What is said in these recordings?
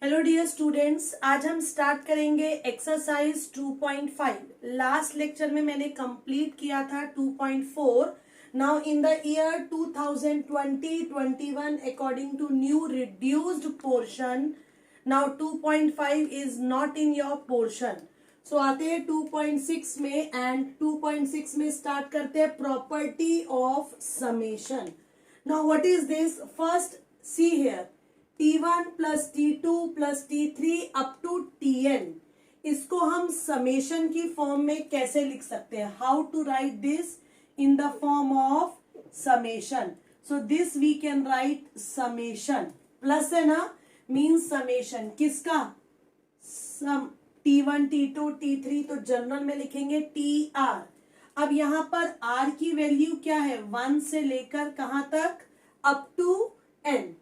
Hello dear students, आज हम start करेंगे एक्सरसाइज 2.5। लास्ट लेक्चर में मैंने कंप्लीट किया था 2.4। Now in the year 2020-21 according to new reduced portion, now 2.5 is not in your portion. So आते हैं 2.6 में, एंड 2.6 में स्टार्ट करते हैं property of summation. Now what is this? First see here, T1 plus T2 plus T3 up to Tn, इसको हम summation की form में कैसे लिख सकते हैं? How to write this in the form of summation? So this we can write summation, plus है ना, मीन्स समेशन किसका? सम T1 T2 T3, तो जनरल में लिखेंगे TR। अब यहां पर R की वैल्यू क्या है? 1 से लेकर कहां तक? Up to N।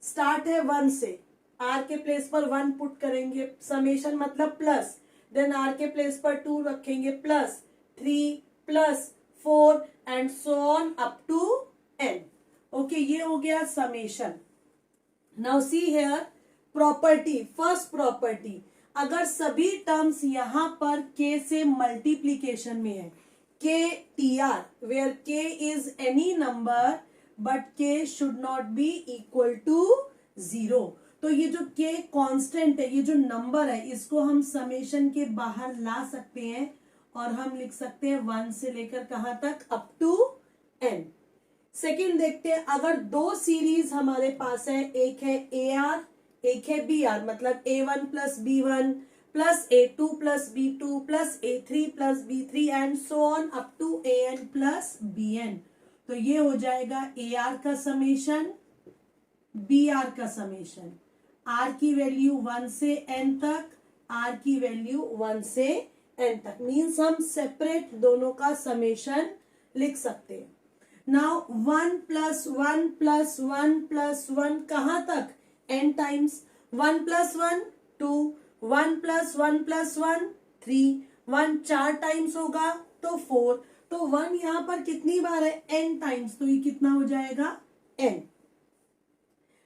स्टार्ट है 1 से, R के प्लेस पर 1 पुट करेंगे, समेशन मतलब प्लस, देन R के प्लेस पर 2 रखेंगे, plus 3 plus 4 and so on up to N। Okay, ये हो गया summation. Now see here property, first property, अगर सभी टर्म्स यहां पर K से मल्टीप्लीकेशन में है, K TR, where K is any number but K should not be equal to 0, तो ये जो K कांस्टेंट है, ये जो नंबर है, इसको हम समेशन के बाहर ला सकते हैं और हम लिख सकते हैं 1 से लेकर कहां तक? Up to N। सेकेंड देखते हैं, अगर दो सीरीज हमारे पास है, एक है AR एक है BR, मतलब A1 plus B1 plus A2 plus B2 plus A3 plus B3 and so on up to AN plus BN, तो ये हो जाएगा AR का समेशन, BR का समेशन। R की वैल्यू 1 से N तक, R की वैल्यू 1 से N तक, मीन्स हम सेपरेट दोनों का समेशन लिख सकते हैं। नाउ 1 प्लस 1 प्लस 1 प्लस 1 कहां तक? N times. 1 plus 1 2, 1 plus 1 plus 1 3, 1 4 times होगा तो 4, तो 1 यहां पर कितनी बार है? N टाइम्स, तो ये कितना हो जाएगा? N।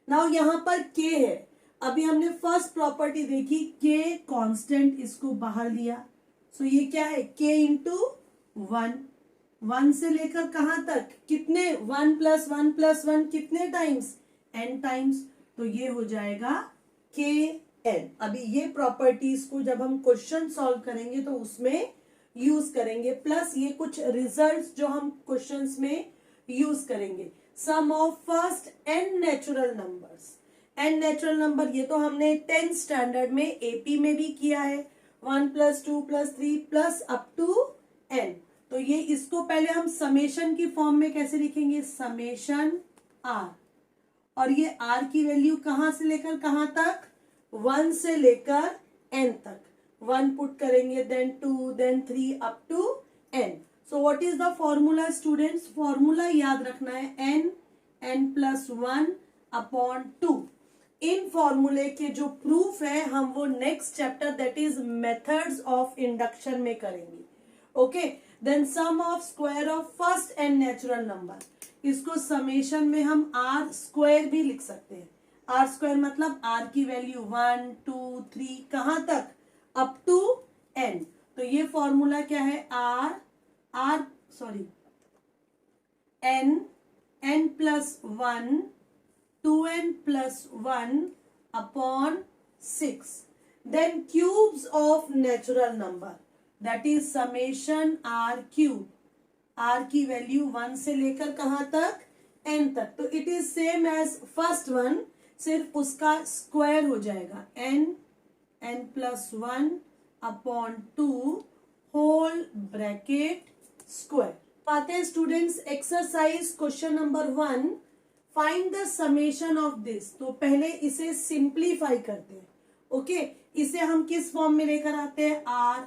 नाउ यहां पर K है, अभी हमने फर्स्ट प्रॉपर्टी देखी, K कांस्टेंट, इसको बाहर लिया, सो ये क्या है? K इंटू 1, 1 से लेकर कहां तक? कितने? 1 प्लस 1 प्लस 1 कितने टाइम्स? N टाइम्स, तो ये हो जाएगा KN। अभी ये प्रॉपर्टीज को जब हम क्वेश्चन सॉल्व करेंगे तो उसमें यूज करेंगे, प्लस ये कुछ रिजल्ट्स जो हम क्वेश्चंस में यूज करेंगे। Sum of first n natural numbers, n natural number, ये तो हमने 10th स्टैंडर्ड में AP में भी किया है, 1 plus 2 plus 3 plus up to n, तो ये इसको पहले हम समेशन की फॉर्म में कैसे लिखेंगे? समेशन R, और ये R की वैल्यू कहां से लेकर कहां तक? 1 से लेकर N तक, 1 पुट करेंगे, then 2 then 3 up to N। So what is the formula students? Formula याद रखना है N प्लस 1 अपॉन 2। इन फॉर्मूले के जो प्रूफ है हम वो next chapter that is methods of induction में करेंगे। Okay, then sum of square of first n natural number, इसको समेशन में हम R स्क्वायर भी लिख सकते हैं। R स्क्वायर मतलब R की वैल्यू 1 2 3 कहां तक? अप टू N, तो ये फॉर्मूला क्या है? N plus 1 2n plus 1 upon 6, then cubes of natural number, that is summation R cube. R की वैल्यू 1 से लेकर कहां तक? N तक, तो it is same as first one, सिर्फ उसका स्क्वायर हो जाएगा, n plus 1 upon 2 whole bracket square. आते हैं students exercise question number 1, find the summation of this. तो पहले इसे सिंप्लीफाई करते हैं। ओके, इसे हम किस फॉर्म में लेकर आते हैं? R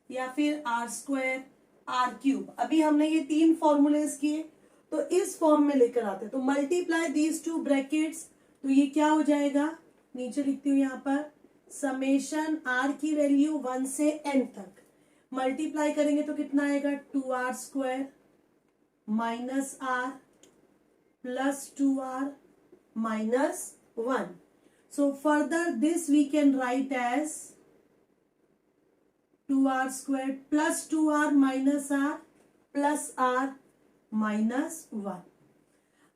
या फिर R स्क्वायर, R क्यूब। अभी हमने ये 3 फॉर्मूलेस किए, तो इस फॉर्म में लेकर आते हैं, तो मल्टीप्लाई दीज 2 ब्रैकेट्स, तो ये क्या हो जाएगा? नीचे लिखती हूँ यहां पर, समेशन R की वैल्यू 1 से N तक, मल्टीप्लाई करेंगे तो कितना आएगा? 2R square minus R plus 2R minus 1, So further this we can write as 2r squared plus 2r minus r plus r minus 1.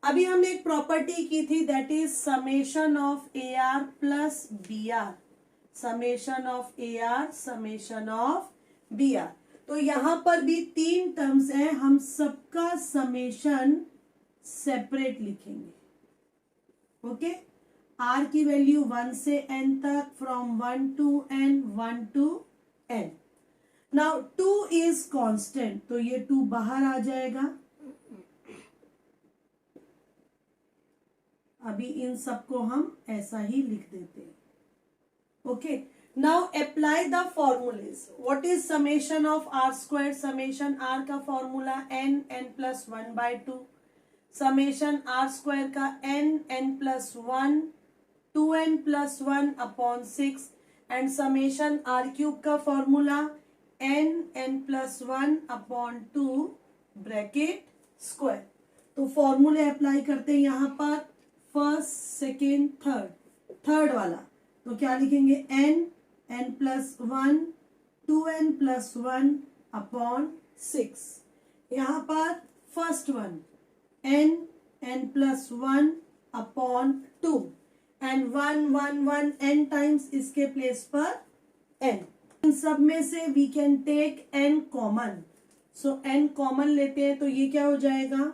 अभी हमने एक प्रॉपर्टी की थी that is summation of A R plus B R, summation of A R summation of B R. तो यहां पर भी तीन टर्म्स हैं, हम सबका समेशन सेपरेट लिखेंगे. ओके, आर की वैल्यू 1 से n तक, from 1 to n, 1 to n. Now 2 is constant, तो ये 2 बाहर आ जाएगा. अभी इन सबको हम ऐसा ही लिख देते हैं. Okay, now apply the formulas. What is summation of r square? Summation r का formula n plus 1/2, summation r square का n plus 1, 2n plus 1 upon 6, and summation r cube का formula n plus 1 upon 2 bracket square. तो फॉर्मूले apply करते हैं यहां पर, first, second, third वाला. तो क्या लिखेंगे? n plus 1, 2n plus 1 upon 6. यहां पर first one n plus 1 upon 2, एंड 1 1 1 n टाइम्स इसके प्लेस पर n. इन सब में से we can take n common. So n common लेते हैं तो ये क्या हो जाएगा?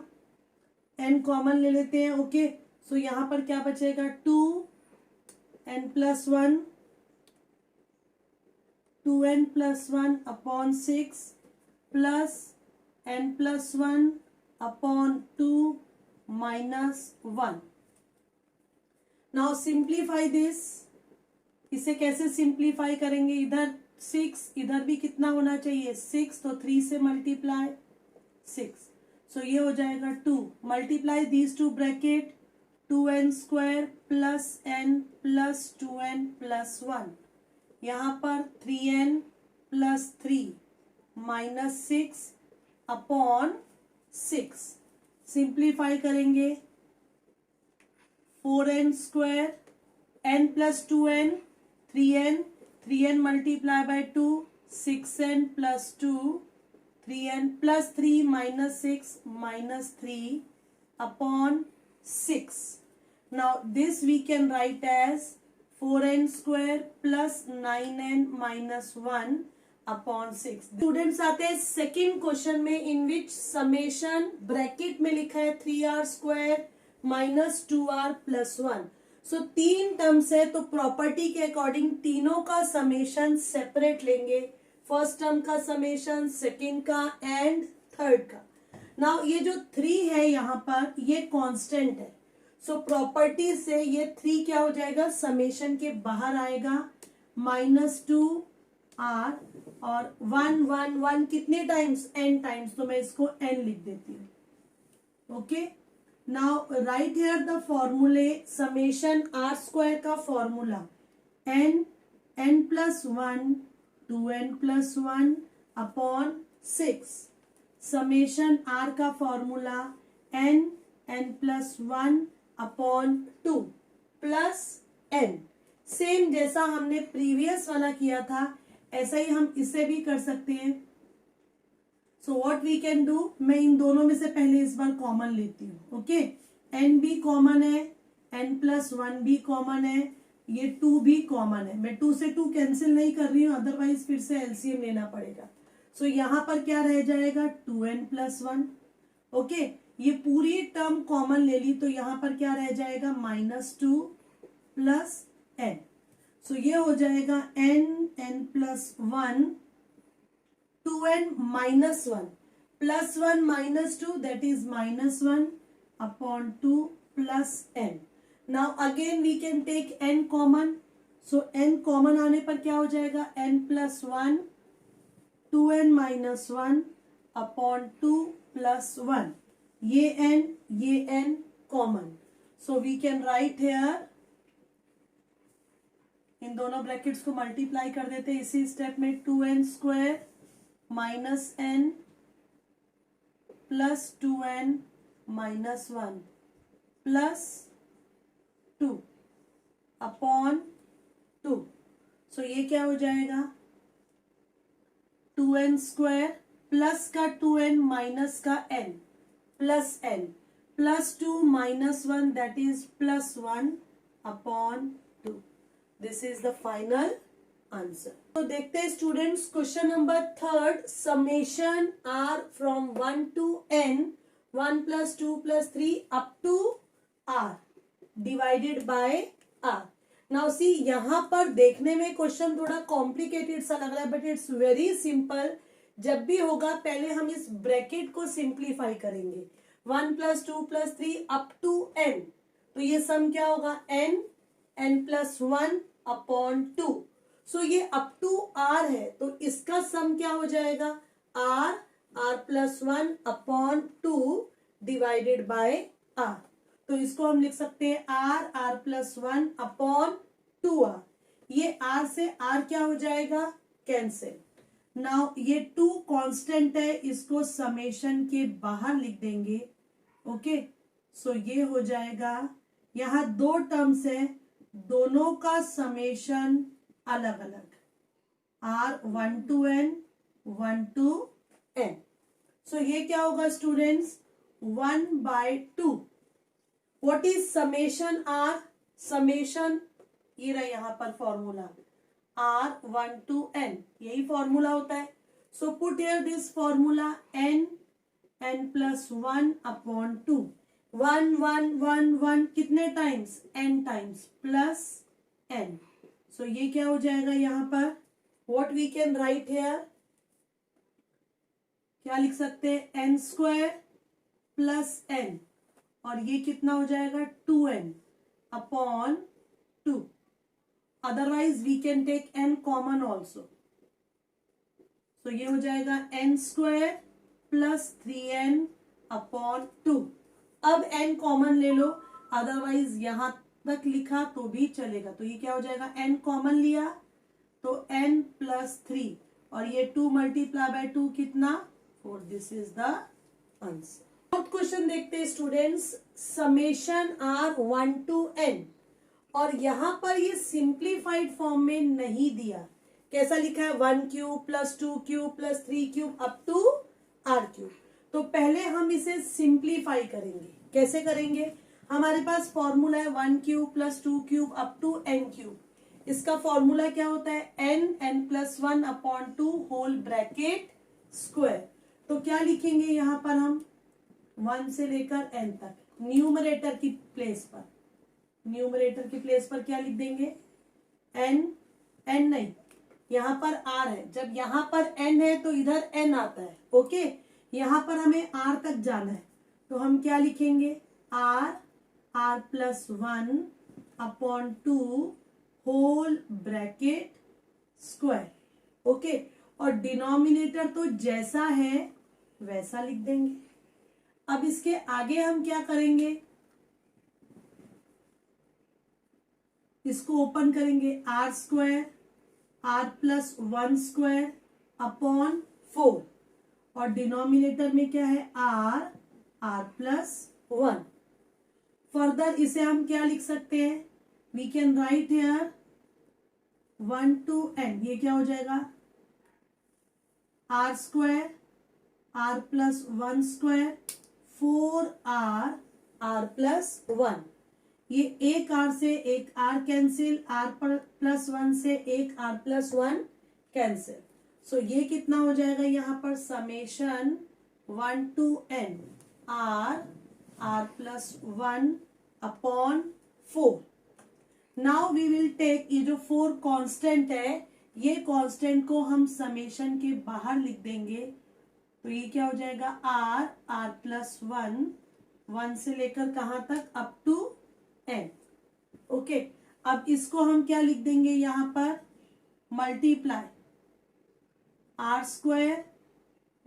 n कॉमन ले लेते हैं. ओके, सो यहां पर क्या बचेगा? 2n plus 1, 2n plus 1 upon 6 plus n plus 1 upon 2 minus 1. Now simplify this. इसे कैसे सिंप्लीफाई करेंगे? इधर 6, इधर भी कितना होना चाहिए? 6, तो 3 से मल्टीप्लाई 6. सो ये हो जाएगा 2. Multiply these two bracket, 2n square plus n plus 2n plus 1. यहां पर 3n plus 3 minus 6 upon 6. Simplify करेंगे, 4n square, n plus 2n, 3n multiply by 2, 6n plus 2, 3n plus 3 minus 6 minus 3 upon 6. Now this we can write as 4n square plus 9n minus 1 upon 6. Students आते हैं second question में, इन विच summation bracket में लिखा है 3r square minus 2r plus 1. सो तीन terms है, तो property के अकॉर्डिंग तीनों का समेशन सेपरेट लेंगे. फर्स्ट टर्म का समेशन, सेकेंड का एंड थर्ड का. नाउ ये जो 3 है यहाँ पर, ये कांस्टेंट है. सो प्रॉपर्टी से ये 3 क्या हो जाएगा? समेशन के बाहर आएगा, -2r, और 1 1 1 कितने टाइम्स? n times. तो मैं इसको n लिख देती हूँ. Okay, now right here the फॉर्मूले. समेशन आर स्क्वायर का formula n plus 1, 2n plus 1 upon 6. Summation r का formula n plus 1 upon 2 plus n. Same जैसा हमने प्रीवियस वाला किया था, ऐसा ही हम इसे भी कर सकते हैं. So what we can do, मैं इन दोनों में से पहले इस बार कॉमन लेती हूँ. ओके, n भी कॉमन है, n plus 1 भी कॉमन है, ये 2 भी कॉमन है. मैं 2 से 2 कैंसिल नहीं कर रही हूँ, अदरवाइज फिर से एलसीएम लेना पड़ेगा. सो यहाँ पर क्या रह जाएगा? 2n plus 1. ओके, ये पूरी टर्म कॉमन ले ली, तो यहाँ पर क्या रह जाएगा? -2 प्लस n. सो ये हो जाएगा n plus 1, 2n minus 1 plus 1 minus 2, that is -1 upon 2 plus n. Now again we can take n common. So n common आने पर क्या हो जाएगा? n plus 1, 2n minus 1 upon 2 plus 1. ये n common. So we can write here, इन दोनों brackets को multiply कर देते हैं इसी स्टेप में. 2n square minus n plus 2n minus 1 plus 2. Upon 2। सो ये क्या हो जाएगा 2n स्क्वायर प्लस का 2n माइनस का n plus n plus 2 minus 1 that is plus 1 upon 2। This is the final answer. तो देखते हैं students question number third, summation R from 1 to n 1 plus 2 plus 3 up to r divided by r। Now see यहां पर देखने में question थोड़ा complicated सा लग रहा है बट इट्स वेरी सिंपल। जब भी होगा पहले हम इस ब्रैकेट को सिंप्लीफाई करेंगे 1 plus 2 plus 3 up to n। तो ये सम क्या होगा n प्लस 1 अपॉन 2। सो ये अप टू r है तो इसका सम क्या हो जाएगा r plus 1 upon 2 divided by r। तो इसको हम लिख सकते हैं r प्लस 1 अपॉन 2r। ये r से r क्या हो जाएगा कैंसिल। नाउ ये 2 कांस्टेंट है, इसको समेशन के बाहर लिख देंगे। ओके सो ये हो जाएगा, यहाँ 2 टर्म्स है, दोनों का समेशन अलग अलग r1 to n 1 to n। So ये क्या होगा students 1/2। What is summation r? Summation ये रहा यहाँ पर फॉर्मूला r1 to n, यही फॉर्मूला होता है। So put here this formula n plus 1 upon 2। 1 1 1 1 कितने times n times plus n। So ये क्या हो जाएगा यहाँ पर what we can write here, क्या लिख सकते हैं n स्क्वायर प्लस n और ये कितना हो जाएगा 2n upon 2। Otherwise we can take n common also. So ये हो जाएगा n square plus 3n upon 2। अब n कॉमन ले लो, अदरवाइज यहां तक लिखा तो भी चलेगा। तो ये क्या हो जाएगा n कॉमन लिया तो n प्लस 3 और ये 2 मल्टीप्लाई बाय 2 कितना 4। This is the answer. Fourth question देखते हैं students, summation r 1 to n और यहां पर ये सिंप्लीफाइड फॉर्म में नहीं दिया। कैसा लिखा है 1 cube plus 2 cube plus 3 cube up to r cube. तो पहले हम इसे सिंप्लीफाई करेंगे। कैसे करेंगे, हमारे पास फॉर्मूला है 1 cube plus 2 cube up to n cube. इसका फॉर्मूला क्या होता है n plus 1 upon 2 whole bracket square. तो क्या लिखेंगे यहाँ पर हम 1 से लेकर n तक न्यूमरेटर की प्लेस पर, न्यूमरेटर की प्लेस पर क्या लिख देंगे n नहीं, यहाँ पर r है। जब यहाँ पर n है तो इधर n आता है। ओके यहाँ पर हमें r तक जाना है तो हम क्या लिखेंगे r plus 1 upon 2 whole bracket square. Okay और डिनोमिनेटर तो जैसा है वैसा लिख देंगे। अब इसके आगे हम क्या करेंगे, इसको ओपन करेंगे r square r plus 1 square upon 4 और डिनोमिनेटर में क्या है r प्लस 1। फर्दर इसे हम क्या लिख सकते हैं, we can write here 1 to n। ये क्या हो जाएगा r square r plus 1 square 4r plus 1। ये एक r से एक r कैंसिल, r प्लस 1 से एक r प्लस 1 कैंसिल। सो ये कितना हो जाएगा यहाँ पर summation 1 to n r plus 1 upon 4। Now we will take ये जो 4 कांस्टेंट है, ये कांस्टेंट को हम समेशन के बाहर लिख देंगे। तो ये क्या हो जाएगा r प्लस 1 से लेकर कहां तक अप टू n। ओके अब इसको हम क्या लिख देंगे यहाँ पर multiply r square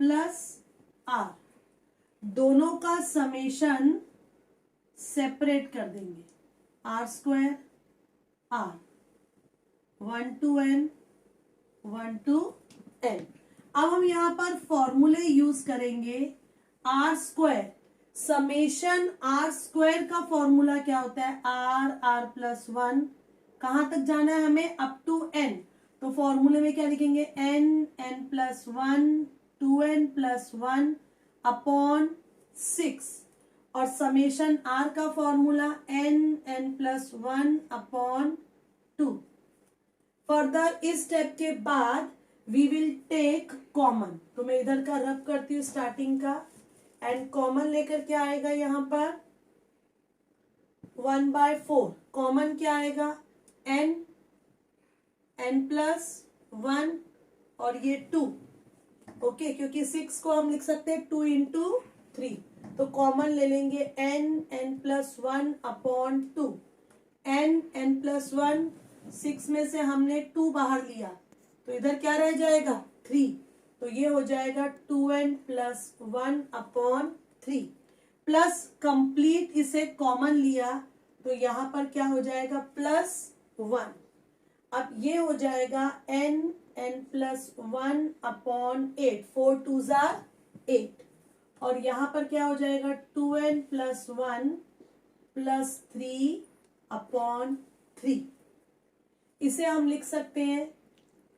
plus r, दोनों का समेशन सेपरेट कर देंगे r square r 1 to n 1 to n। अब हम यहाँ पर फॉर्मूले यूज करेंगे r square. Summation r square का फॉर्मूला क्या होता है r प्लस 1 कहाँ तक जाना है हमें, अप टू n। तो फॉर्मूले में क्या लिखेंगे, n+1 2n+1 अपॉन 6, और समेशन r का फॉर्मूला n+1 अपॉन 2। फर्दर इस स्टेप के बाद वी विल टेक कॉमन। तो मैं इधर का रब करती हूँ स्टार्टिंग का, एंड कॉमन लेकर क्या आएगा यहाँ पर 1/4। कॉमन क्या आएगा, n+1 और ये 2। ओके, क्योंकि 6 को हम लिख सकते हैं 2 × 3, तो कॉमन ले लेंगे n+1 अपॉन 2। n+1, 6 में से हमने 2 बाहर लिया, तो इधर क्या रह जाएगा 3, तो ये हो जाएगा 2n+1 अपॉन 3, प्लस कंप्लीट इसे कॉमन लिया तो यहाँ पर क्या हो जाएगा +1। अब ये हो जाएगा n+1 अपॉन 8, 4 2s are 8, और यहाँ पर क्या हो जाएगा 2n+1 + 3 अपॉन 3। इसे हम लिख सकते हैं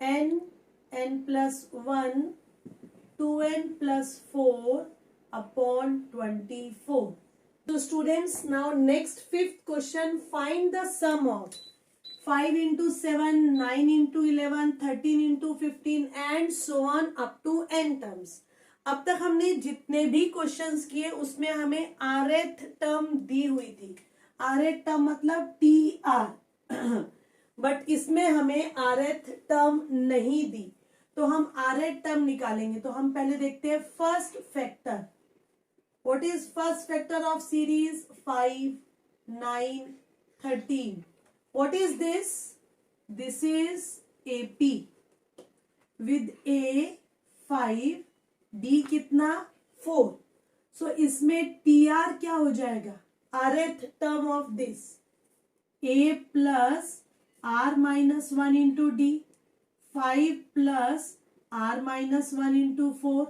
n+1 2n+4 upon 24। So students, now next fifth question, find the sum of 5 × 7, 9 × 11, 13 × 15 and so on up to n terms। अब तक हमने जितने भी क्वेश्चंस किए उसमें हमें rth टर्म दी हुई थी। rth टर्म मतलब TR बट इसमें हमें rth टर्म नहीं दी, तो हम rth टर्म निकालेंगे। तो हम पहले देखते हैं first factor. What is first factor of series 5, 9, 13? What is this? This is AP with A 5, D कितना 4। So इसमें TR क्या हो जाएगा, rth term of this A plus r-1 into D, 5 plus r-1 into 4।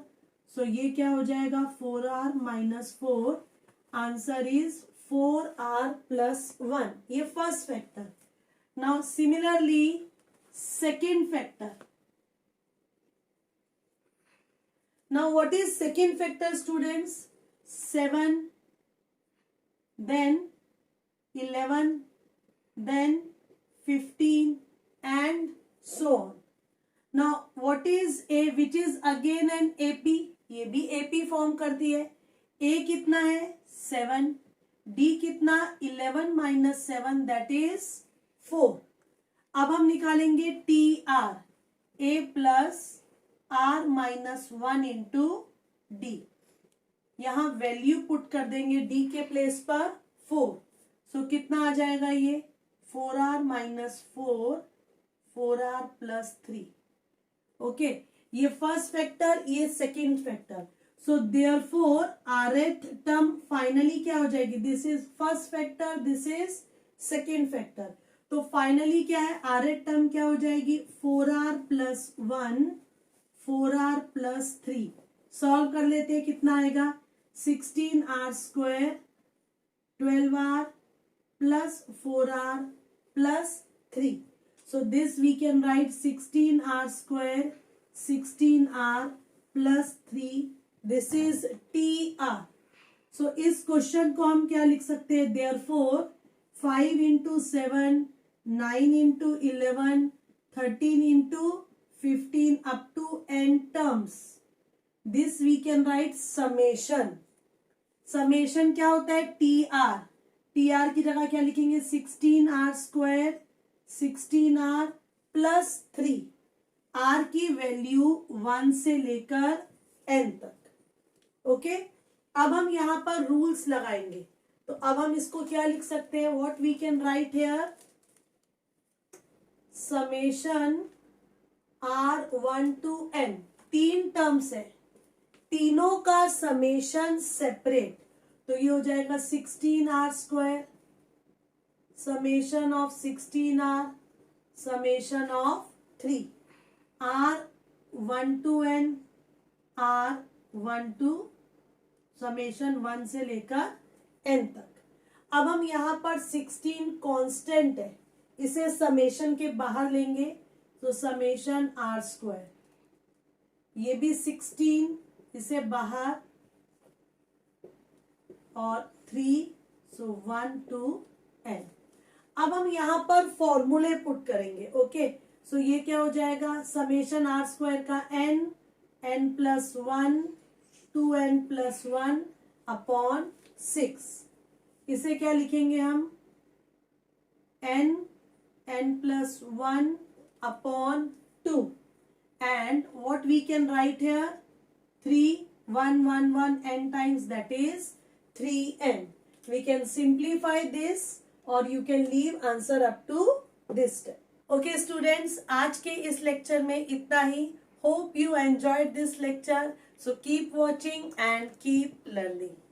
सो ये क्या हो जाएगा 4r - 4। Answer is 4r + 1। ये first factor. Now similarly second factor. Now what is second factor students, 7, then 11, then 15 and so on। Now what is A, which is again an AP? ये भी AP form करती है। A कितना है 7, D कितना 11 - 7 that is 4। अब हम निकालेंगे TR, A plus r-1 into D। यहां वैल्यू पुट कर देंगे D के प्लेस पर 4। सो कितना आ जाएगा ये 4r - 4, 4r + 3। ओके, ये फर्स्ट फैक्टर, ये second factor. So therefore rth term finally क्या हो जाएगी, this is first factor, this is second factor. तो फाइनली क्या है, rth टर्म क्या हो जाएगी 4r + 1, 4r + 3। सॉल्व कर लेते हैं, कितना आएगा 16r² 12r + 4r + 3। So this we can write 16r², 16r + 3, this is TR। So इस क्वेश्चन को हम क्या लिख सकते हैं, therefore 5 × 7, 9 × 11, 13 × 15 up to n terms, this we can write summation। summation क्या होता है TR। TR की जगह क्या लिखेंगे 16r², 16r + 3। r की वैल्यू 1 से लेकर n तक। ओके, अब हम यहां पर रूल्स लगाएंगे। तो अब हम इसको क्या लिख सकते हैं, what we can write here, summation r1 to n। 3 terms है, तीनों का समेशन सेपरेट, तो ये हो जाएगा 16r², summation of 16r, summation of 3, r1 to n, r1 to summation 1 से लेकर n तक। अब हम यहां पर 16 कांस्टेंट है, इसे समेशन के बाहर लेंगे तो समेशन आर स्क्वायर, ये भी 16 इसे बाहर और 3 सो 1 to n। अब हम यहां पर फॉर्मूले पुट करेंगे। ओके, सो ये क्या हो जाएगा, समेशन आर स्क्वायर का n plus 1 2n plus 1 upon 6, इसे क्या लिखेंगे हम, n plus 1 upon 2 and what we can write here, 3 1 1 1 n times, that is 3n। we can simplify this or you can leave answer up to this step। okay students, आज के इस lecture में इतना ही। hope you enjoyed this lecture, so keep watching and keep learning।